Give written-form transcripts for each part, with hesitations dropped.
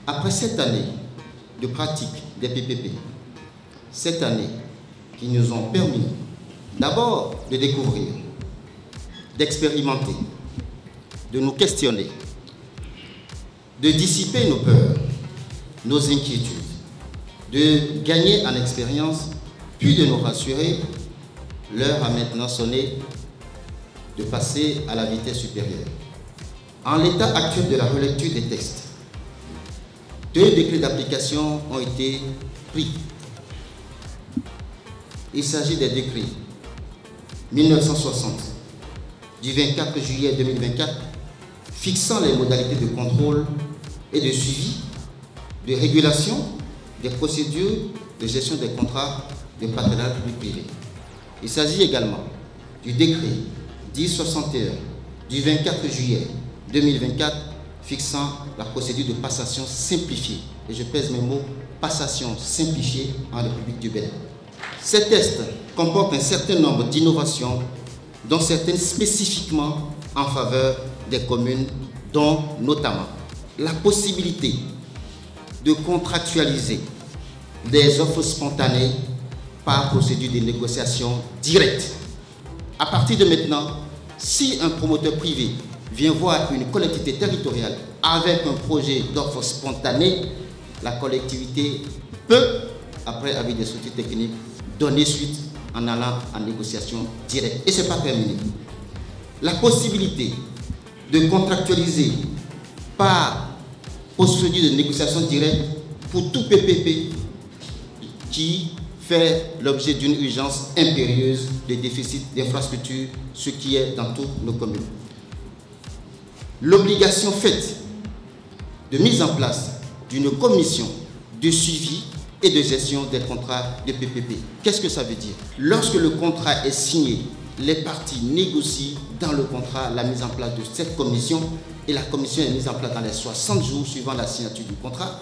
Après 7 années de pratique des PPP, 7 années qui nous ont permis d'abord de découvrir, d'expérimenter, de nous questionner, de dissiper nos peurs, nos inquiétudes, de gagner en expérience, puis de nous rassurer, l'heure a maintenant sonné de passer à la vitesse supérieure. En l'état actuel de la relecture des textes, 2 décrets d'application ont été pris. Il s'agit des décrets 1960 du 24 juillet 2024 fixant les modalités de contrôle et de suivi, de régulation des procédures de gestion des contrats de partenariat public-privé. Il s'agit également du décret 1061 du 24 juillet 2024 fixant la procédure de passation simplifiée. Et je pèse mes mots, passation simplifiée en République du Bénin. Ces tests comportent un certain nombre d'innovations, dont certaines spécifiquement en faveur des communes, dont notamment la possibilité de contractualiser des offres spontanées par procédure de négociation directe. À partir de maintenant, si un promoteur privé vient voir une collectivité territoriale avec un projet d'offre spontanée, la collectivité peut, après avis des structures techniques, donner suite en allant en négociation directe. Et ce n'est pas terminé. La possibilité de contractualiser par procédure de négociation directe pour tout PPP qui fait l'objet d'une urgence impérieuse de déficit d'infrastructures, ce qui est dans toutes nos communes. L'obligation faite de mise en place d'une commission de suivi et de gestion des contrats de PPP. Qu'est-ce que ça veut dire? Lorsque le contrat est signé, les parties négocient dans le contrat la mise en place de cette commission et la commission est mise en place dans les 60 jours suivant la signature du contrat.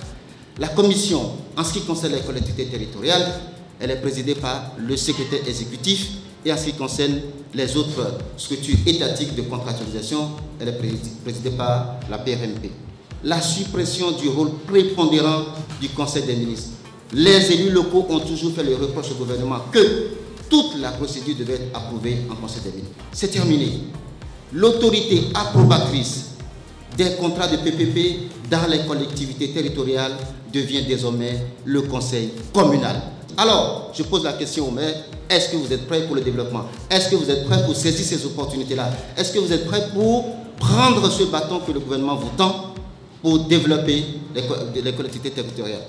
La commission, en ce qui concerne les collectivités territoriales, elle est présidée par le secrétaire exécutif et en ce qui concerne les autres structures étatiques de contractualisation, elle est présidée par la PRMP. La suppression du rôle prépondérant du Conseil des ministres. Les élus locaux ont toujours fait le reproche au gouvernement que toute la procédure devait être approuvée en Conseil des ministres. C'est terminé. L'autorité approbatrice des contrats de PPP dans les collectivités territoriales devient désormais le conseil communal. Alors, je pose la question au maire, est-ce que vous êtes prêts pour le développement? Est-ce que vous êtes prêts pour saisir ces opportunités-là? Est-ce que vous êtes prêts pour prendre ce bâton que le gouvernement vous tend pour développer les collectivités territoriales?